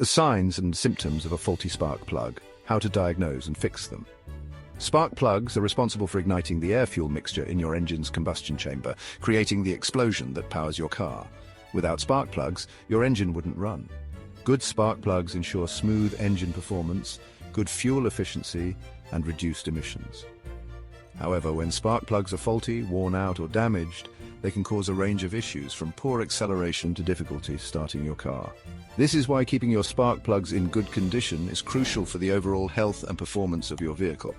Signs and symptoms of a faulty spark plug, how to diagnose and fix them. Spark plugs are responsible for igniting the air-fuel mixture in your engine's combustion chamber, creating the explosion that powers your car. Without spark plugs, your engine wouldn't run. Good spark plugs ensure smooth engine performance, good fuel efficiency, and reduced emissions. However, when spark plugs are faulty, worn out, or damaged, they can cause a range of issues from poor acceleration to difficulty starting your car. This is why keeping your spark plugs in good condition is crucial for the overall health and performance of your vehicle.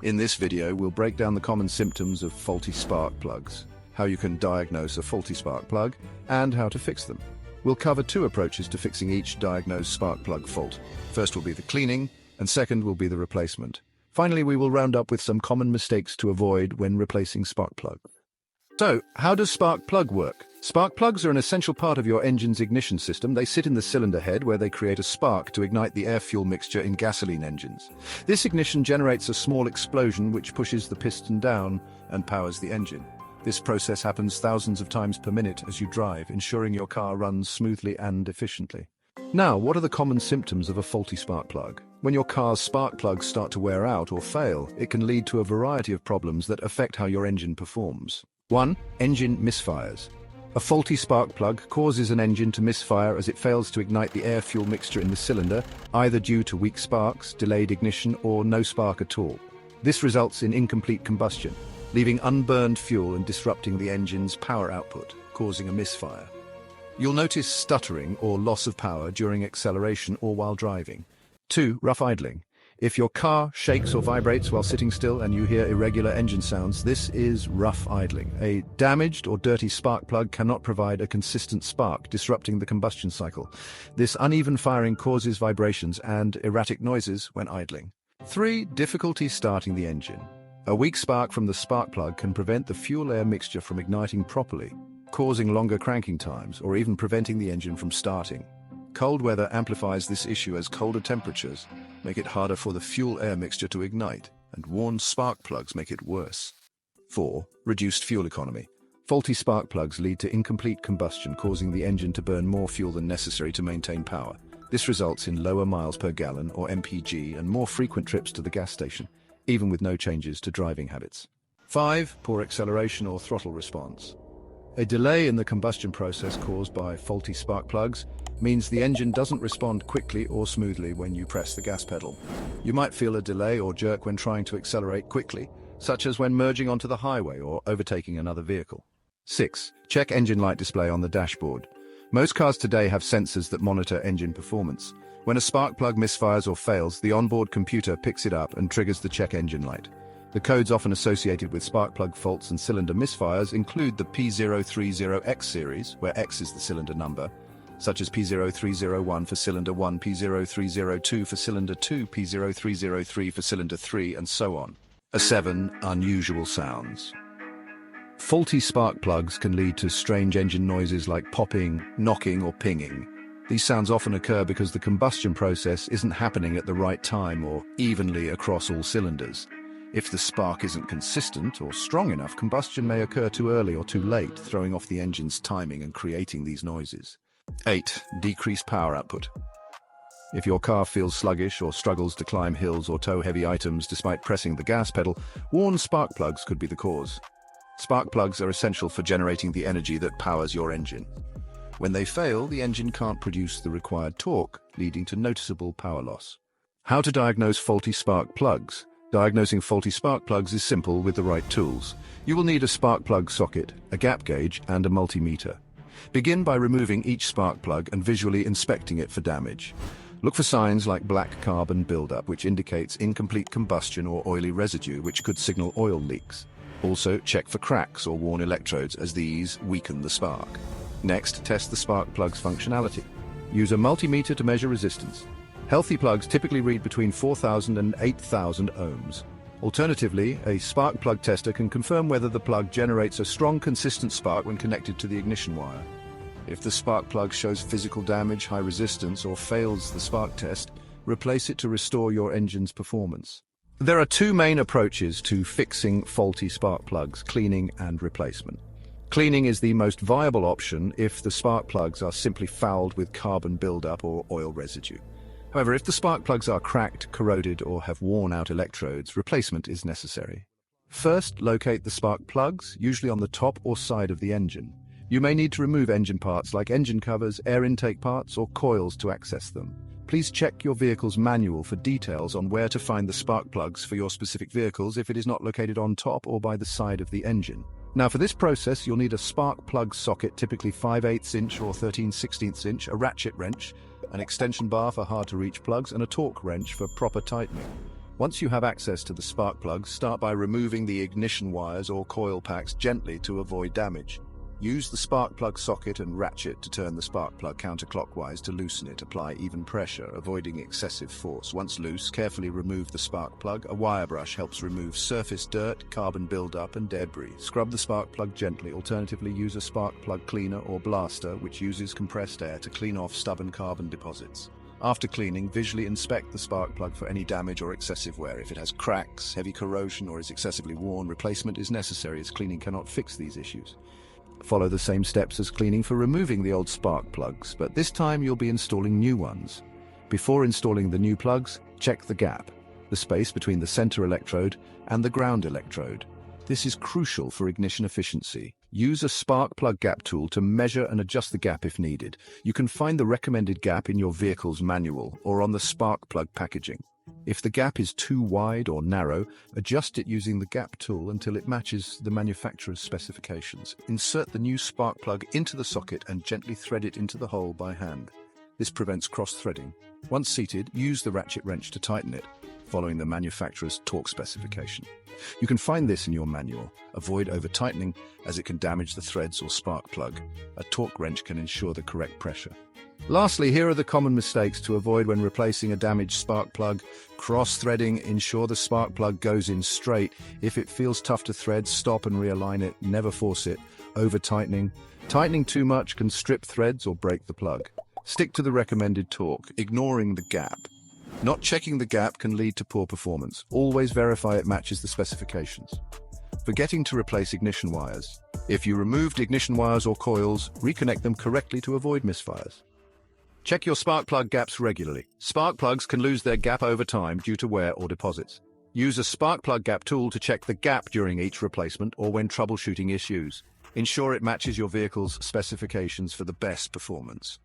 In this video, we'll break down the common symptoms of faulty spark plugs, how you can diagnose a faulty spark plug, and how to fix them. We'll cover two approaches to fixing each diagnosed spark plug fault. First will be the cleaning, and second will be the replacement. Finally, we will round up with some common mistakes to avoid when replacing spark plugs. So, how does spark plug work? Spark plugs are an essential part of your engine's ignition system. They sit in the cylinder head where they create a spark to ignite the air-fuel mixture in gasoline engines. This ignition generates a small explosion which pushes the piston down and powers the engine. This process happens thousands of times per minute as you drive, ensuring your car runs smoothly and efficiently. Now, what are the common symptoms of a faulty spark plug? When your car's spark plugs start to wear out or fail, it can lead to a variety of problems that affect how your engine performs. 1. Engine misfires. A faulty spark plug causes an engine to misfire as it fails to ignite the air-fuel mixture in the cylinder, either due to weak sparks, delayed ignition, or no spark at all. This results in incomplete combustion, leaving unburned fuel and disrupting the engine's power output, causing a misfire. You'll notice stuttering or loss of power during acceleration or while driving. 2. Rough idling. If your car shakes or vibrates while sitting still and you hear irregular engine sounds, this is rough idling. A damaged or dirty spark plug cannot provide a consistent spark, disrupting the combustion cycle. This uneven firing causes vibrations and erratic noises when idling. 3. Difficulty starting the engine. A weak spark from the spark plug can prevent the fuel-air mixture from igniting properly, causing longer cranking times or even preventing the engine from starting. Cold weather amplifies this issue as colder temperatures make it harder for the fuel-air mixture to ignite, and worn spark plugs make it worse. 4. Reduced fuel economy. Faulty spark plugs lead to incomplete combustion, causing the engine to burn more fuel than necessary to maintain power. This results in lower miles per gallon, or MPG, and more frequent trips to the gas station, even with no changes to driving habits. 5. Poor acceleration or throttle response. A delay in the combustion process caused by faulty spark plugs means the engine doesn't respond quickly or smoothly when you press the gas pedal. You might feel a delay or jerk when trying to accelerate quickly, such as when merging onto the highway or overtaking another vehicle. 6. Check engine light display on the dashboard. Most cars today have sensors that monitor engine performance. When a spark plug misfires or fails, the onboard computer picks it up and triggers the check engine light. The codes often associated with spark plug faults and cylinder misfires include the P030X series, where X is the cylinder number, such as P0301 for cylinder 1, P0302 for cylinder 2, P0303 for cylinder 3, and so on. 7. Unusual sounds. Faulty spark plugs can lead to strange engine noises like popping, knocking, or pinging. These sounds often occur because the combustion process isn't happening at the right time or evenly across all cylinders. If the spark isn't consistent or strong enough, combustion may occur too early or too late, throwing off the engine's timing and creating these noises. 8. Decreased power output. If your car feels sluggish or struggles to climb hills or tow heavy items despite pressing the gas pedal, worn spark plugs could be the cause. Spark plugs are essential for generating the energy that powers your engine. When they fail, the engine can't produce the required torque, leading to noticeable power loss. How to diagnose faulty spark plugs. Diagnosing faulty spark plugs is simple with the right tools. You will need a spark plug socket, a gap gauge, and a multimeter. Begin by removing each spark plug and visually inspecting it for damage. Look for signs like black carbon buildup, which indicates incomplete combustion, or oily residue, which could signal oil leaks. Also, check for cracks or worn electrodes, as these weaken the spark. Next, test the spark plug's functionality. Use a multimeter to measure resistance. Healthy plugs typically read between 4,000 and 8,000 ohms. Alternatively, a spark plug tester can confirm whether the plug generates a strong, consistent spark when connected to the ignition wire. If the spark plug shows physical damage, high resistance, or fails the spark test, replace it to restore your engine's performance. There are two main approaches to fixing faulty spark plugs: cleaning and replacement. Cleaning is the most viable option if the spark plugs are simply fouled with carbon buildup or oil residue. However, if the spark plugs are cracked, corroded, or have worn out electrodes, replacement is necessary. First, locate the spark plugs, usually on the top or side of the engine. You may need to remove engine parts like engine covers, air intake parts, or coils to access them. Please check your vehicle's manual for details on where to find the spark plugs for your specific vehicles if it is not located on top or by the side of the engine. Now, for this process, you'll need a spark plug socket, typically 5/8 inch or 13/16 inch, a ratchet wrench, an extension bar for hard-to-reach plugs, and a torque wrench for proper tightening. Once you have access to the spark plugs, start by removing the ignition wires or coil packs gently to avoid damage. Use the spark plug socket and ratchet to turn the spark plug counterclockwise to loosen it. Apply even pressure, avoiding excessive force. Once loose, carefully remove the spark plug. A wire brush helps remove surface dirt, carbon buildup, and debris. Scrub the spark plug gently. Alternatively, use a spark plug cleaner or blaster, which uses compressed air to clean off stubborn carbon deposits. After cleaning, visually inspect the spark plug for any damage or excessive wear. If it has cracks, heavy corrosion, or is excessively worn, replacement is necessary, as cleaning cannot fix these issues. Follow the same steps as cleaning for removing the old spark plugs, but this time you'll be installing new ones. Before installing the new plugs, check the gap, the space between the center electrode and the ground electrode. This is crucial for ignition efficiency. Use a spark plug gap tool to measure and adjust the gap if needed. You can find the recommended gap in your vehicle's manual or on the spark plug packaging. If the gap is too wide or narrow, adjust it using the gap tool until it matches the manufacturer's specifications. Insert the new spark plug into the socket and gently thread it into the hole by hand. This prevents cross-threading. Once seated, use the ratchet wrench to tighten it, following the manufacturer's torque specification. You can find this in your manual. Avoid over-tightening, as it can damage the threads or spark plug. A torque wrench can ensure the correct pressure. Lastly, here are the common mistakes to avoid when replacing a damaged spark plug. Cross-threading. Ensure the spark plug goes in straight. If it feels tough to thread, stop and realign it. Never force it. Over-tightening. Tightening too much can strip threads or break the plug. Stick to the recommended torque, ignoring the gap. Not checking the gap can lead to poor performance. Always verify it matches the specifications. Forgetting to replace ignition wires. If you removed ignition wires or coils, reconnect them correctly to avoid misfires. Check your spark plug gaps regularly. Spark plugs can lose their gap over time due to wear or deposits. Use a spark plug gap tool to check the gap during each replacement or when troubleshooting issues. Ensure it matches your vehicle's specifications for the best performance.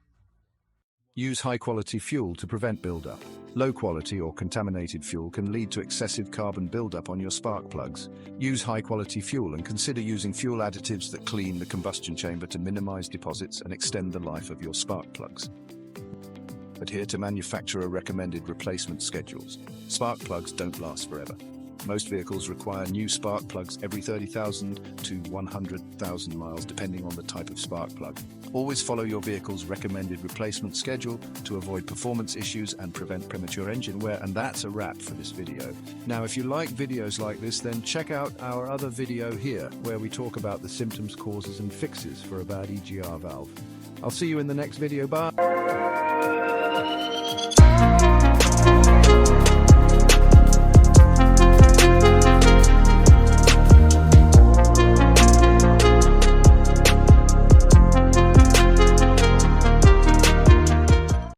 Use high-quality fuel to prevent buildup. Low-quality or contaminated fuel can lead to excessive carbon buildup on your spark plugs. Use high-quality fuel and consider using fuel additives that clean the combustion chamber to minimize deposits and extend the life of your spark plugs. Adhere to manufacturer-recommended replacement schedules. Spark plugs don't last forever. Most vehicles require new spark plugs every 30,000 to 100,000 miles, depending on the type of spark plug. Always follow your vehicle's recommended replacement schedule to avoid performance issues and prevent premature engine wear. And that's a wrap for this video. Now, if you like videos like this, then check out our other video here, where we talk about the symptoms, causes, and fixes for a bad EGR valve. I'll see you in the next video. Bye!